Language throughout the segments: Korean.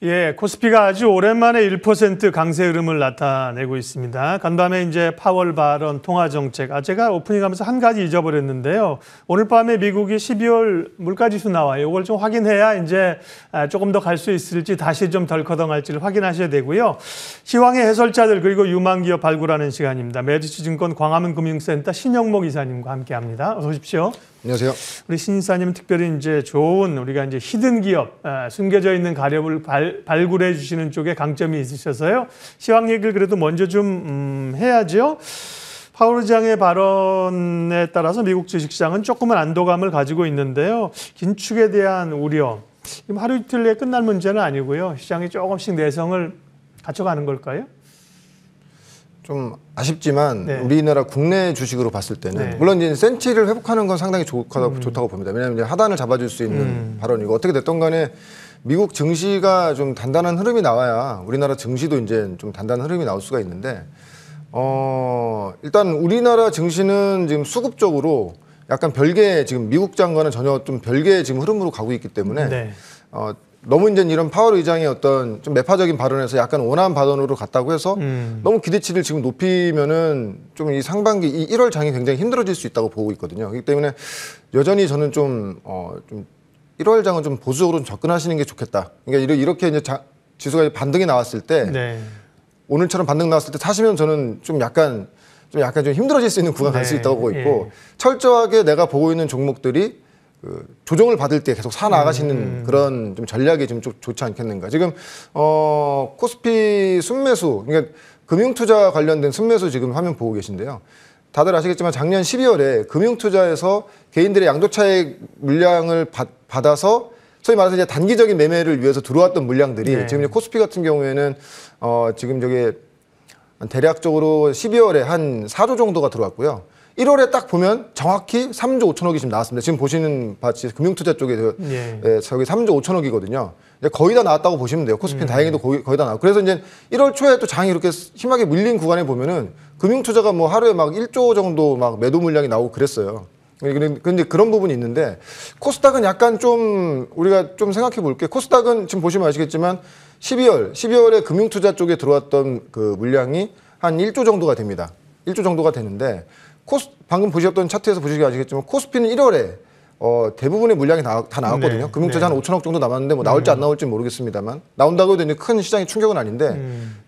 예, 코스피가 아주 오랜만에 1% 강세 흐름을 나타내고 있습니다. 간밤에 이제 파월 발언, 통화 정책. 제가 오프닝하면서 한 가지 잊어버렸는데요. 오늘 밤에 미국이 12월 물가지수 나와요. 이걸 좀 확인해야 이제 조금 더 갈 수 있을지 다시 좀 덜커덩할지를 확인하셔야 되고요. 시황의 해설자들 그리고 유망기업 발굴하는 시간입니다. 메디츠증권 광화문 금융센터 신영목 이사님과 함께합니다. 어서 오십시오. 안녕하세요. 우리 신 이사님은 특별히 이제 좋은 우리가 이제 히든 기업, 숨겨져 있는 가렵을 발굴해 주시는 쪽에 강점이 있으셔서요. 시황 얘기를 그래도 먼저 좀 해야죠. 파월 의장의 발언에 따라서 미국 주식시장은 조금은 안도감을 가지고 있는데요. 긴축에 대한 우려, 하루 이틀 내에 끝날 문제는 아니고요. 시장이 조금씩 내성을 갖춰가는 걸까요? 좀 아쉽지만 네. 우리나라 국내 주식으로 봤을 때는 네. 물론 이제 센치를 회복하는 건 상당히 좋다고 봅니다. 왜냐하면 이제 하단을 잡아줄 수 있는 발언이고 어떻게 됐든 간에 미국 증시가 좀 단단한 흐름이 나와야 우리나라 증시도 이제 좀 단단한 흐름이 나올 수가 있는데 일단 우리나라 증시는 지금 수급적으로 약간 별개의 지금 미국장과는 전혀 좀 별개의 지금 흐름으로 가고 있기 때문에 네. 너무 이제 이런 파월 의장의 어떤 좀 매파적인 발언에서 약간 원한 발언으로 갔다고 해서 너무 기대치를 지금 높이면은 좀 이 상반기 이 1월 장이 굉장히 힘들어질 수 있다고 보고 있거든요. 그렇기 때문에 여전히 저는 좀 1월 장은 좀 보수적으로 좀 접근하시는 게 좋겠다. 그러니까 이렇게 이제 지수가 반등이 나왔을 때 네. 오늘처럼 반등 나왔을 때 사시면 저는 좀 약간 좀 힘들어질 수 있는 구간 갈 수 있다고 보고 있고 철저하게 내가 보고 있는 종목들이 조정을 받을 때 계속 사 나가시는 그런 좀 전략이 좀 좋지 않겠는가. 지금 코스피 순매수, 그러니까 금융투자 관련된 순매수 지금 화면 보고 계신데요. 다들 아시겠지만 작년 12월에 금융투자에서 개인들의 양도차익 물량을 받아서 소위 말해서 이제 단기적인 매매를 위해서 들어왔던 물량들이 네. 지금 이제 코스피 같은 경우에는 지금 저게 대략적으로 12월에 한 4조 정도가 들어왔고요. 1월에 딱 보면 정확히 3조 5천억이 지금 나왔습니다. 지금 보시는 바치 금융투자 쪽에 저기 3조 5천억이거든요. 거의 다 나왔다고 보시면 돼요. 코스피는 다행히도 거의 다 나왔고. 그래서 이제 1월 초에 또 장이 이렇게 심하게 밀린 구간에 보면은 금융투자가 뭐 하루에 막 1조 정도 막 매도 물량이 나오고 그랬어요. 근데 그런 부분이 있는데 코스닥은 약간 좀 우리가 좀 생각해 볼게요. 코스닥은 지금 보시면 아시겠지만 12월에 금융투자 쪽에 들어왔던 그 물량이 한 1조 정도가 됩니다. 1조 정도가 되는데 방금 보셨던 차트에서 보시기 아시겠지만 코스피는 1월에 대부분의 물량이 다 나왔거든요. 네. 금융투자 한 5천억 정도 남았는데 뭐 나올지 안 나올지 모르겠습니다만 나온다고 해도 이제 큰 시장의 충격은 아닌데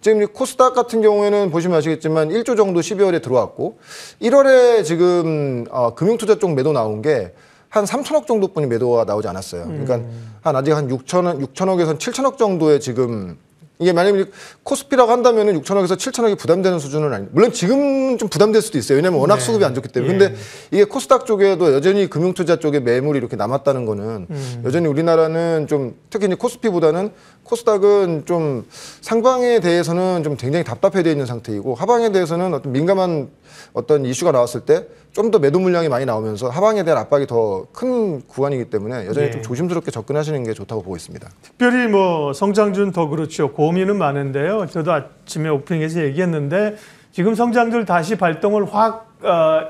지금 코스닥 같은 경우에는 보시면 아시겠지만 1조 정도 12월에 들어왔고 1월에 지금 금융투자 쪽 매도 나온 게 한 3천억 정도뿐이 매도가 나오지 않았어요. 그러니까 아직 한 6천억에서 7천억 정도의 지금 이게 만약에 코스피라고 한다면은 6천억에서 7천억이 부담되는 수준은 아니에요. 물론 지금 좀 부담될 수도 있어요. 왜냐하면 워낙 수급이 안 좋기 때문에. 근데 이게 코스닥 쪽에도 여전히 금융투자 쪽에 매물이 이렇게 남았다는 거는 여전히 우리나라는 좀 특히 이제 코스피보다는 코스닥은 좀 상방에 대해서는 좀 굉장히 답답해져 있는 상태이고 하방에 대해서는 어떤 민감한 어떤 이슈가 나왔을 때 좀 더 매도 물량이 많이 나오면서 하방에 대한 압박이 더 큰 구간이기 때문에 여전히 좀 조심스럽게 접근하시는 게 좋다고 보고 있습니다. 특별히 뭐 성장주는 더 그렇죠. 고민은 많은데요. 저도 아침에 오프닝에서 얘기했는데 지금 성장주를 다시 발동을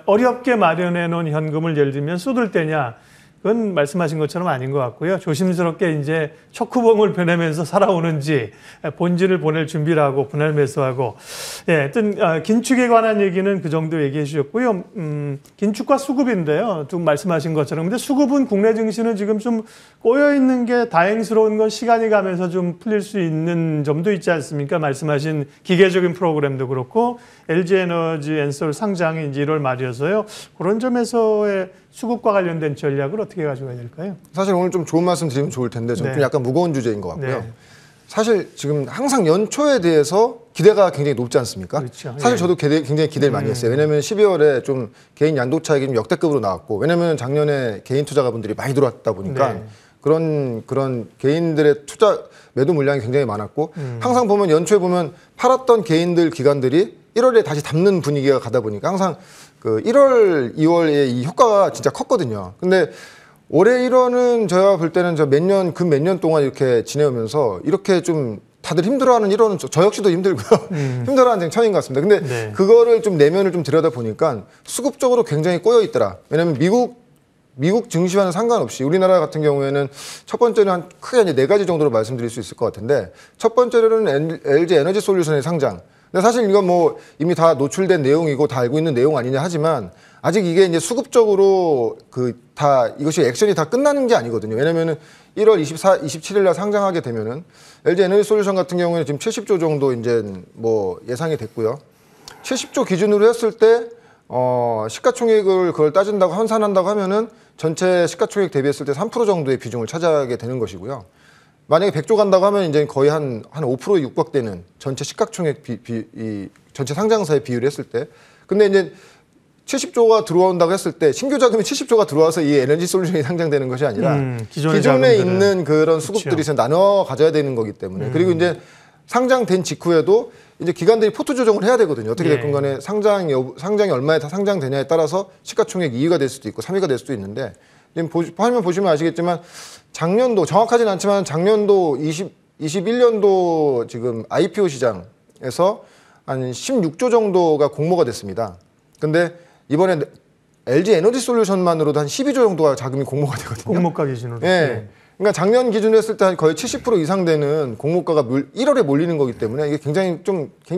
어렵게 마련해 놓은 현금을 예를 들면 쏟을 때냐. 그건 말씀하신 것처럼 아닌 것 같고요. 조심스럽게 이제 촉구봉을 보내면서 살아오는지 본진을 보낼 준비를 하고 분할 매수하고 하여튼 긴축에 관한 얘기는 그 정도 얘기해 주셨고요. 긴축과 수급인데요. 좀 말씀하신 것처럼 근데 수급은 국내 증시는 지금 좀 꼬여 있는 게 다행스러운 건 시간이 가면서 좀 풀릴 수 있는 점도 있지 않습니까? 말씀하신 기계적인 프로그램도 그렇고 LG에너지 엔솔 상장이 이제 1월 말이어서요. 그런 점에서의 수급과 관련된 전략을 어떻게 가져가야 될까요? 사실 오늘 좀 좋은 말씀 드리면 좋을 텐데 좀 약간 무거운 주제인 것 같고요. 사실 지금 항상 연초에 대해서 기대가 굉장히 높지 않습니까? 그렇죠. 사실 저도 굉장히 기대를 많이 했어요. 왜냐하면 12월에 좀 개인 양도 차익이 좀 역대급으로 나왔고 왜냐하면 작년에 개인 투자가분들이 많이 들어왔다 보니까 그런 개인들의 투자 매도 물량이 굉장히 많았고 항상 보면 연초에 보면 팔았던 개인들 기관들이 1월에 다시 담는 분위기가 가다 보니까 항상 그 1월, 2월에 이 효과가 진짜 컸거든요. 근데 올해 1월은 제가 볼 때는 몇 년 동안 이렇게 지내오면서 이렇게 좀 다들 힘들어하는 1월은 저 역시도 힘들고요. 힘들어하는 처음인 것 같습니다. 근데 그거를 좀 내면을 좀 들여다 보니까 수급적으로 굉장히 꼬여 있더라. 왜냐면 미국 미국 증시와는 상관없이 우리나라 같은 경우에는 첫 번째는 한 크게 이제 4가지 정도로 말씀드릴 수 있을 것 같은데, 첫 번째로는 LG 에너지 솔루션의 상장. 근데 사실 이건 뭐 이미 다 노출된 내용이고 다 알고 있는 내용 아니냐 하지만, 아직 이게 이제 수급적으로 이것이 액션이 다 끝나는 게 아니거든요. 왜냐면은 1월 27일 날 상장하게 되면은 LG 에너지 솔루션 같은 경우에는 지금 70조 정도 이제 뭐 예상이 됐고요. 70조 기준으로 했을 때 시가총액을 그걸 따진다고 환산한다고 하면은 전체 시가총액 대비했을 때 3% 정도의 비중을 차지하게 되는 것이고요. 만약에 100조 간다고 하면 이제 거의 한 5%에 육박되는 전체 시가총액 이 전체 상장사의 비율을 했을 때. 근데 이제 70조가 들어온다고 했을 때 신규 자금이 70조가 들어와서 이 에너지 솔루션이 상장되는 것이 아니라 기존에 있는 그런 수급들이 그렇죠. 나눠 가져야 되는 거기 때문에. 그리고 이제 상장된 직후에도 이제 기관들이 포트 조정을 해야 되거든요. 어떻게 됐건 간에 상장이 얼마에 다 상장되냐에 따라서 시가총액 2위가 될 수도 있고 3위가 될 수도 있는데, 지금 화면 보시면 아시겠지만 작년도 정확하진 않지만 작년도 21년도 지금 IPO 시장에서 한 16조 정도가 공모가 됐습니다. 근데 이번에 LG 에너지 솔루션만으로도 한 12조 정도가 자금이 공모가 되거든요. 공모가 기준으로. 네. 그러니까 작년 기준으로 했을 때 거의 70% 이상 되는 공모가가 1월에 몰리는 거기 때문에 이게 굉장히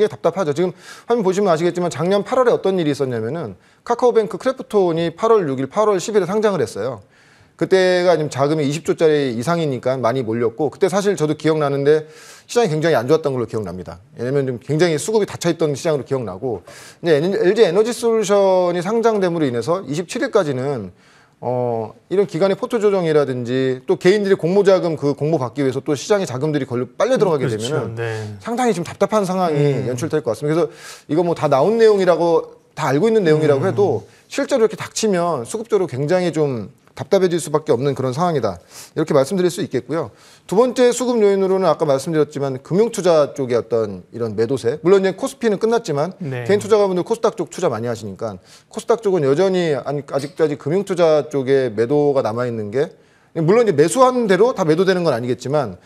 답답하죠. 지금 화면 보시면 아시겠지만 작년 8월에 어떤 일이 있었냐면은 카카오뱅크 크래프톤이 8월 6일, 8월 10일에 상장을 했어요. 그때가 지금 자금이 20조짜리 이상이니까 많이 몰렸고, 그때 사실 저도 기억나는데 시장이 굉장히 안 좋았던 걸로 기억납니다. 왜냐면 좀 굉장히 수급이 닫혀있던 시장으로 기억나고, 이제 LG 에너지 솔루션이 상장됨으로 인해서 27일까지는 이런 기관의 포트 조정이라든지 또 개인들이 공모자금 그 공모 받기 위해서 또 시장에 자금들이 빨려 들어가게 되면은 상당히 좀 답답한 상황이 연출될 것 같습니다. 그래서 이거 뭐 다 나온 내용이라고 다 알고 있는 내용이라고 해도 실제로 이렇게 닥치면 수급적으로 굉장히 좀 답답해질 수밖에 없는 그런 상황이다. 이렇게 말씀드릴 수 있겠고요. 두 번째 수급 요인으로는 아까 말씀드렸지만 금융투자 쪽의 어떤 이런 매도세. 물론 이제 코스피는 끝났지만 개인 투자가분들 코스닥 쪽 투자 많이 하시니까 코스닥 쪽은 여전히 아직까지 금융투자 쪽에 매도가 남아있는 게, 물론 이제 매수한 대로 다 매도되는 건 아니겠지만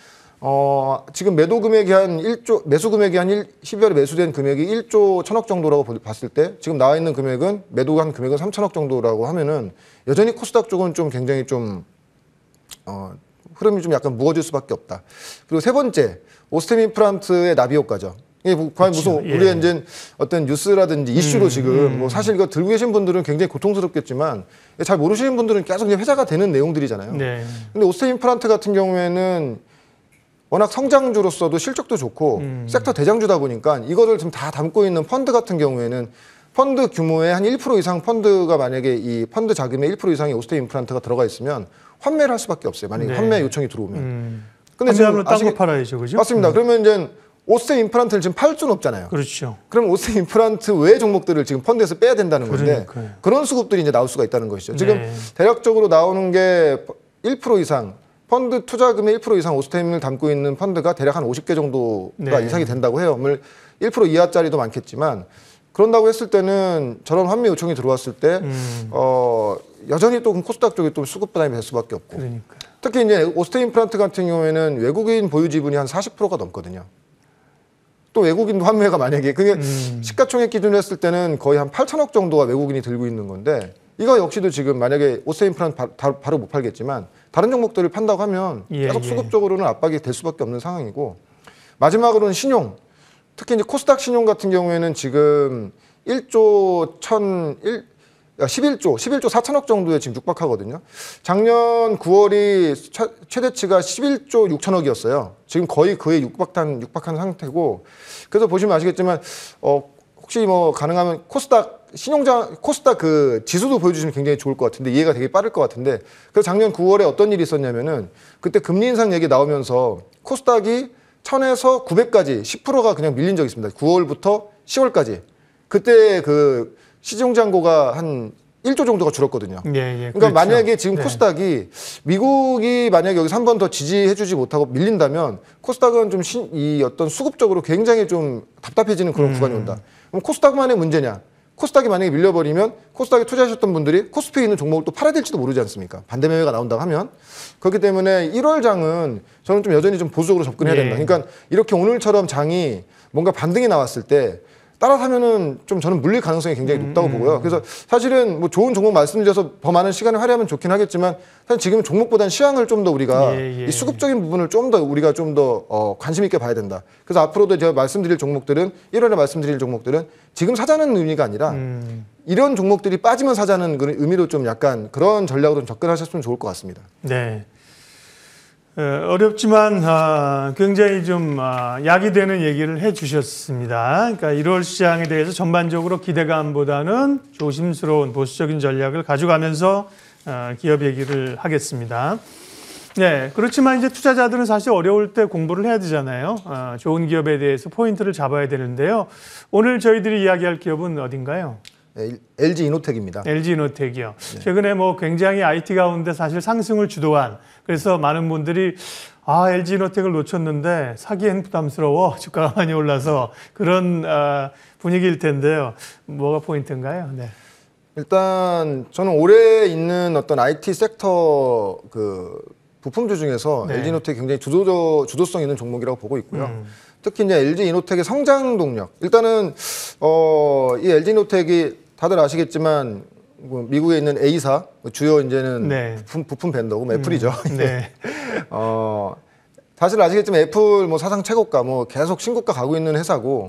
지금 매도 금액이 한 1조, 매수 금액이 한 12월에 매수된 금액이 1조 1000억 정도라고 봤을 때 지금 나와 있는 금액은 매도한 금액은 3000억 정도라고 하면은 여전히 코스닥 쪽은 좀 굉장히 좀 흐름이 좀 약간 무거워질 수밖에 없다. 그리고 세 번째, 오스템인플란트의 나비 효과죠. 이게 과연 무슨 우리의 이제 어떤 뉴스라든지 이슈로 지금 뭐 사실 이거 들고 계신 분들은 굉장히 고통스럽겠지만 잘 모르시는 분들은 계속 그냥 회자가 되는 내용들이잖아요. 근데 오스템인플란트 같은 경우에는 워낙 성장주로서도 실적도 좋고 섹터 대장주다 보니까 이거를 지금 다 담고 있는 펀드 같은 경우에는 펀드 규모의 한 1% 이상 펀드가 만약에 이 펀드 자금의 1% 이상의 오스템 임플란트가 들어가 있으면 환매를 할 수밖에 없어요. 만약에 환매 요청이 들어오면. 근데 지금 딴거 팔아야죠, 그죠? 맞습니다. 그러면 이제 오스템 임플란트를 지금 팔 수는 없잖아요. 그렇죠. 그럼 오스템 임플란트 외의 종목들을 지금 펀드에서 빼야 된다는 건데 그런 수급들이 이제 나올 수가 있다는 것이죠. 지금 대략적으로 나오는 게 1% 이상 펀드 투자금의 1% 이상 오스템을 담고 있는 펀드가 대략 한 50개 정도가 이상이 된다고 해요. 1% 이하짜리도 많겠지만 그런다고 했을 때는 저런 환매 요청이 들어왔을 때 여전히 또 코스닥 쪽에 또 수급 부담이 될 수밖에 없고. 특히 이제 오스템 임플란트 같은 경우에는 외국인 보유 지분이 한 40%가 넘거든요. 또 외국인 환매가 만약에 그게 시가총액 기준으로 했을 때는 거의 한 8천억 정도가 외국인이 들고 있는 건데, 이거 역시도 지금 만약에 오스템 임플란트 바로 못 팔겠지만 다른 종목들을 판다고 하면 계속 수급적으로는 압박이 될 수밖에 없는 상황이고, 마지막으로는 신용. 특히 이제 코스닥 신용 같은 경우에는 지금 11조 4천억 정도에 지금 육박하거든요. 작년 9월이 최대치가 11조 6천억이었어요. 지금 거의 그에 육박한 상태고, 그래서 보시면 아시겠지만 혹시 뭐 가능하면 코스닥 그 지수도 보여주시면 굉장히 좋을 것 같은데, 이해가 되게 빠를 것 같은데, 그래서 작년 9월에 어떤 일이 있었냐면은 그때 금리 인상 얘기 나오면서 코스닥이 1000에서 900까지 10%가 그냥 밀린 적이 있습니다. 9월부터 10월까지. 그때 그 시중 잔고가 한 1조 정도가 줄었거든요. 그러니까 그렇죠. 만약에 지금 코스닥이 미국이 만약에 여기서 한 번 더 지지해주지 못하고 밀린다면 코스닥은 좀 이 어떤 수급적으로 굉장히 좀 답답해지는 그런 구간이 온다. 그럼 코스닥만의 문제냐? 코스닥이 만약에 밀려버리면 코스닥에 투자하셨던 분들이 코스피에 있는 종목을 또 팔아야 될지도 모르지 않습니까? 반대 매매가 나온다고 하면. 그렇기 때문에 1월 장은 저는 좀 여전히 좀 보수적으로 접근해야 된다. 그러니까 이렇게 오늘처럼 장이 뭔가 반등이 나왔을 때 따라사면은 좀 저는 물릴 가능성이 굉장히 높다고 보고요. 그래서 사실은 뭐 좋은 종목 말씀드려서 더 많은 시간을 할애하면 좋긴 하겠지만 사실 지금 종목보다는 시황을 좀 더 우리가 이 수급적인 부분을 좀 더 우리가 좀 더 관심 있게 봐야 된다. 그래서 앞으로도 제가 말씀드릴 종목들은 1월에 말씀드릴 종목들은 지금 사자는 의미가 아니라 이런 종목들이 빠지면 사자는 그런 의미로 좀 약간 그런 전략으로 좀 접근하셨으면 좋을 것 같습니다. 네. 어렵지만 굉장히 좀 약이 되는 얘기를 해주셨습니다. 그러니까 1월 시장에 대해서 전반적으로 기대감보다는 조심스러운 보수적인 전략을 가져가면서 기업 얘기를 하겠습니다. 네, 그렇지만 이제 투자자들은 사실 어려울 때 공부를 해야 되잖아요. 좋은 기업에 대해서 포인트를 잡아야 되는데요. 오늘 저희들이 이야기할 기업은 어딘가요? 네, LG 이노텍입니다. LG 이노텍이요. 네. 최근에 뭐 굉장히 IT 가운데 사실 상승을 주도한, 그래서 많은 분들이 LG 이노텍을 놓쳤는데 사기엔 부담스러워, 주가가 많이 올라서 그런 분위기일 텐데요. 뭐가 포인트인가요? 네. 일단 저는 올해 있는 어떤 IT 섹터 그 부품주 중에서 LG 이노텍이 굉장히 주도성 있는 종목이라고 보고 있고요. 특히 이제 LG 이노텍의 성장 동력. 일단은 이 LG 이노텍이 다들 아시겠지만 뭐 미국에 있는 A사 주요 이제는 부품 벤더고 애플이죠. 네. 사실 아시겠지만 애플 뭐 사상 최고가 뭐 계속 신고가 가고 있는 회사고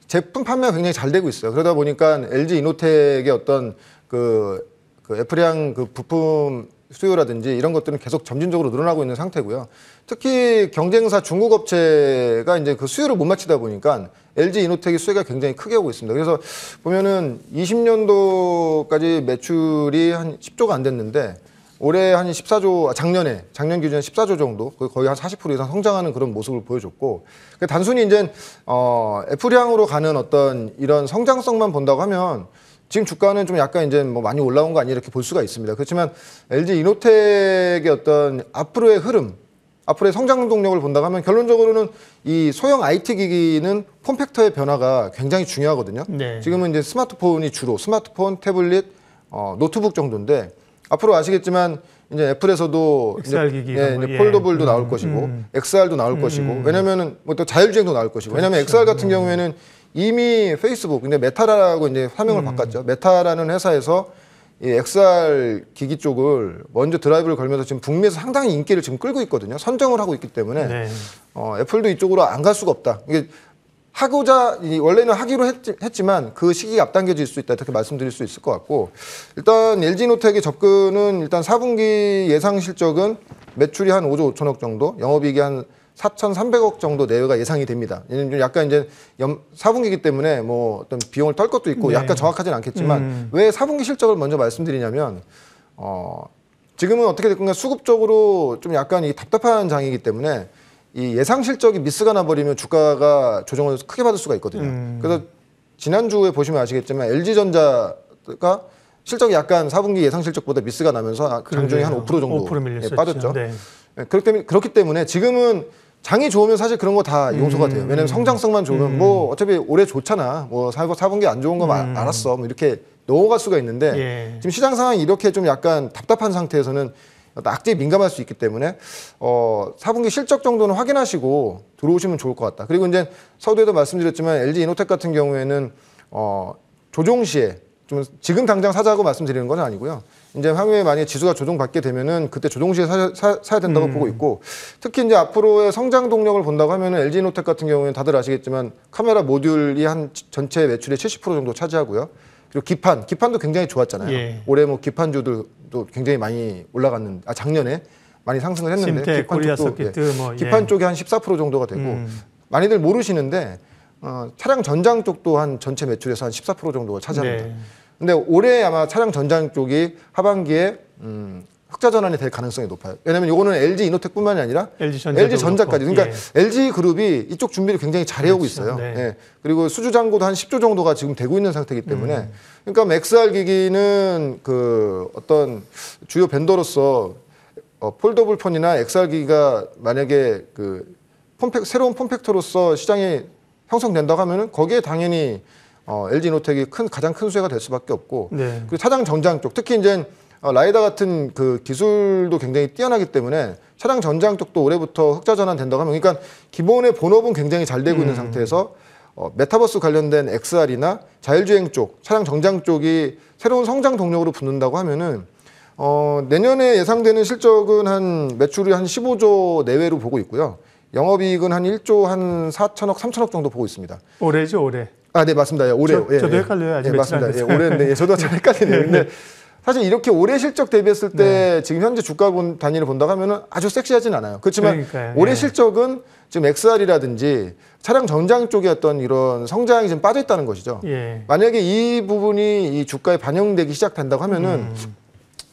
제품 판매가 굉장히 잘 되고 있어요. 그러다 보니까 LG 이노텍의 어떤 그 애플향 그 부품 수요라든지 이런 것들은 계속 점진적으로 늘어나고 있는 상태고요. 특히 경쟁사 중국 업체가 이제 그 수요를 못 맞추다 보니까 LG 이노텍의 수혜가 굉장히 크게 오고 있습니다. 그래서 보면은 20년도까지 매출이 한 10조가 안 됐는데 올해 한 14조, 작년 기준에 14조 정도, 거의 한 40% 이상 성장하는 그런 모습을 보여줬고, 단순히 이제 애플향으로 가는 어떤 이런 성장성만 본다고 하면 지금 주가는 좀 약간 이제 뭐 많이 올라온 거 아니냐 이렇게 볼 수가 있습니다. 그렇지만 LG 이노텍의 어떤 앞으로의 흐름, 앞으로의 성장 동력을 본다고 하면 결론적으로는 이 소형 IT 기기는 폼팩터의 변화가 굉장히 중요하거든요. 네. 지금은 이제 스마트폰이 주로 스마트폰, 태블릿, 노트북 정도인데 앞으로 아시겠지만 이제 애플에서도 XR 기기 이제 폴더블도 나올 것이고 XR도 나올 것이고 왜냐면은 뭐 또 자율주행도 나올 것이고 왜냐면 XR 같은 경우에는 이미 페이스북, 근데 메타라고 이제 화명을 바꿨죠. 메타라는 회사에서 이 XR 기기 쪽을 먼저 드라이브를 걸면서 지금 북미에서 상당히 인기를 지금 끌고 있거든요. 선정을 하고 있기 때문에 애플도 이쪽으로 안 갈 수가 없다. 이게 원래는 하기로 했지만 그 시기가 앞당겨질 수 있다. 이렇게 말씀드릴 수 있을 것 같고 일단 LG노텍의 접근은 일단 4분기 예상 실적은 매출이 한 5조 5천억 정도, 영업이익이 한 4,300억 정도 내외가 예상이 됩니다. 약간 이제 4분기이기 때문에 뭐 어떤 비용을 떨 것도 있고 약간 정확하진 않겠지만 왜 4분기 실적을 먼저 말씀드리냐면 지금은 어떻게 됐건가 수급적으로 좀 약간 이 답답한 장이기 때문에 이 예상 실적이 미스가 나버리면 주가가 조정을 크게 받을 수가 있거든요. 그래서 지난주에 보시면 아시겠지만 LG전자가 실적이 약간 4분기 예상 실적보다 미스가 나면서 장중에 한 5% 정도 빠졌죠. 네. 그렇기 때문에 지금은 장이 좋으면 사실 그런 거 다 용서가 돼요. 왜냐면 성장성만 좋으면 뭐 어차피 올해 좋잖아. 뭐 4분기 안 좋은 거 알았어. 뭐 이렇게 넘어갈 수가 있는데 지금 시장 상황이 이렇게 좀 약간 답답한 상태에서는 악재에 민감할 수 있기 때문에 4분기 실적 정도는 확인하시고 들어오시면 좋을 것 같다. 그리고 이제 서두에도 말씀드렸지만 LG 이노텍 같은 경우에는 조정 시에 좀 지금 당장 사자고 말씀드리는 건 아니고요. 이제 향후에 만약에 지수가 조정받게 되면은 그때 조정 시에 사야 된다고 보고 있고 특히 이제 앞으로의 성장 동력을 본다고 하면은 LG노텍 같은 경우에는 다들 아시겠지만 카메라 모듈이 한 전체 매출의 70% 정도 차지하고요. 그리고 기판도 굉장히 좋았잖아요. 올해 뭐 기판주들도 굉장히 많이 올라갔는데 작년에 많이 상승을 했는데 심텍, 기판 쪽도 기판 쪽이 한 14% 정도가 되고 많이들 모르시는데 차량 전장 쪽도 한 전체 매출에서 한 14% 정도가 차지합니다. 근데 올해 아마 차량 전장 쪽이 하반기에 흑자 전환이 될 가능성이 높아요. 왜냐하면 이거는 LG 이노텍뿐만이 아니라 LG 전자까지. 그러니까 LG 그룹이 이쪽 준비를 굉장히 잘해오고 있어요. 그리고 수주 잔고도 한 10조 정도가 지금 되고 있는 상태이기 때문에 그러니까 XR 기기는 그 어떤 주요 벤더로서 폴더블 폰이나 XR 기기가 만약에 그 새로운 폼팩터로서 시장에 형성된다고 하면은 거기에 당연히 LG노텍이 가장 큰 수혜가 될 수밖에 없고 그리고 차량 전장 쪽 특히 이제 라이다 같은 그 기술도 굉장히 뛰어나기 때문에 차량 전장 쪽도 올해부터 흑자 전환 된다고 하면 그러니까 기본의 본업은 굉장히 잘 되고 있는 상태에서 메타버스 관련된 XR이나 자율주행 쪽, 차량 정장 쪽이 새로운 성장 동력으로 붙는다고 하면은 내년에 예상되는 실적은 한 매출이 한 15조 내외로 보고 있고요. 영업이익은 한 1조 한 4천억, 3천억 정도 보고 있습니다. 올해죠, 올해. 아, 네, 맞습니다. 예, 올해. 저도 헷갈려요. 아직 예, 며칠 안 맞습니다. 예, 됐어요. 올해인데 저도 잘 헷갈리네요. 근데 사실 이렇게 올해 실적 대비했을 때 네. 지금 현재 주가 단위를 본다고 하면은 아주 섹시하진 않아요. 그렇지만 그러니까요. 올해 예. 실적은 지금 XR이라든지 차량 전장 쪽의 어떤 이런 성장이 좀 빠져 있다는 것이죠. 예. 만약에 이 부분이 이 주가에 반영되기 시작된다고 하면은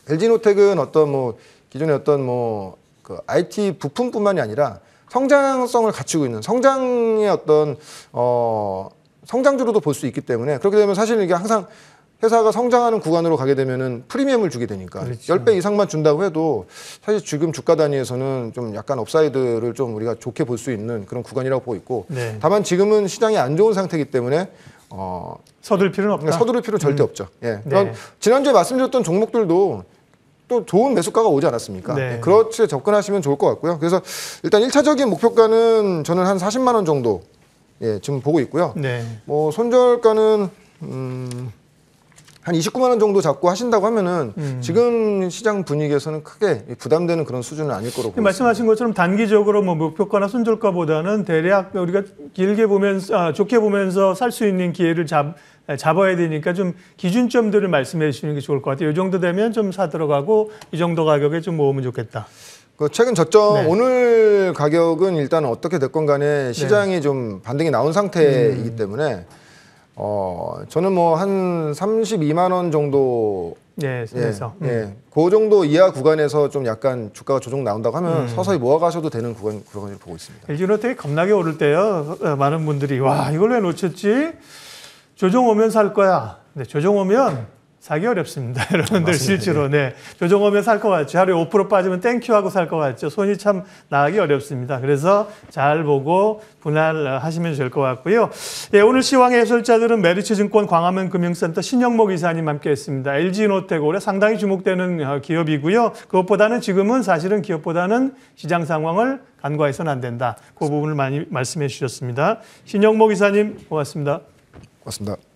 LG노텍은 어떤 뭐 기존의 어떤 뭐 그 IT 부품뿐만이 아니라 성장성을 갖추고 있는 성장의 어떤 성장주로도 볼 수 있기 때문에 그렇게 되면 사실 이게 항상 회사가 성장하는 구간으로 가게 되면은 프리미엄을 주게 되니까 그렇죠. 10배 이상만 준다고 해도 사실 지금 주가 단위에서는 좀 약간 업사이드를 좀 우리가 좋게 볼 수 있는 그런 구간이라고 보고 있고 네. 다만 지금은 시장이 안 좋은 상태이기 때문에 서둘 필요는 없다. 서두를 필요는 절대 없죠. 예. 네. 지난주에 말씀드렸던 종목들도 또 좋은 매수가가 오지 않았습니까? 네. 예, 그렇게 접근하시면 좋을 것 같고요. 그래서 일단 1차적인 목표가는 저는 한 40만 원 정도 예, 지금 보고 있고요. 네. 뭐 손절가는 한 29만 원 정도 잡고 하신다고 하면은 지금 시장 분위기에서는 크게 부담되는 그런 수준은 아닐 거로 보입니다. 말씀하신 것처럼 단기적으로 뭐 목표가나 손절가보다는 대략 우리가 길게 보면서 좋게 보면서 살 수 있는 기회를 잡아야 되니까 좀 기준점들을 말씀해 주시는 게 좋을 것 같아요. 이 정도 되면 좀 사 들어가고 이 정도 가격에 좀 모으면 좋겠다. 그 최근 저점 네. 오늘 가격은 일단 어떻게 됐건 간에 시장이 좀 반등이 나온 상태이기 때문에 저는 뭐 한 32만 원 정도 네, 그래서 그 정도 이하 구간에서 좀 약간 주가가 조정 나온다고 하면 서서히 모아가셔도 되는 구간을 보고 있습니다. LG노텍이 겁나게 오를 때요. 많은 분들이 와 이걸 왜 놓쳤지? 조정 오면 살 거야. 네, 조정 오면 사기 어렵습니다. 여러분들 실제로. 네. 조정 오면 살 것 같죠. 하루에 5% 빠지면 땡큐 하고 살 것 같죠. 손이 참 나가기 어렵습니다. 그래서 잘 보고 분할하시면 될 것 같고요. 예, 오늘 시황의 해설자들은 메리츠증권 광화문 금융센터 신영목 이사님 함께했습니다. LG노텍 올해 상당히 주목되는 기업이고요. 그것보다는 지금은 사실은 기업보다는 시장 상황을 간과해서는 안 된다. 그 부분을 많이 말씀해 주셨습니다. 신영목 이사님 고맙습니다. 고맙습니다.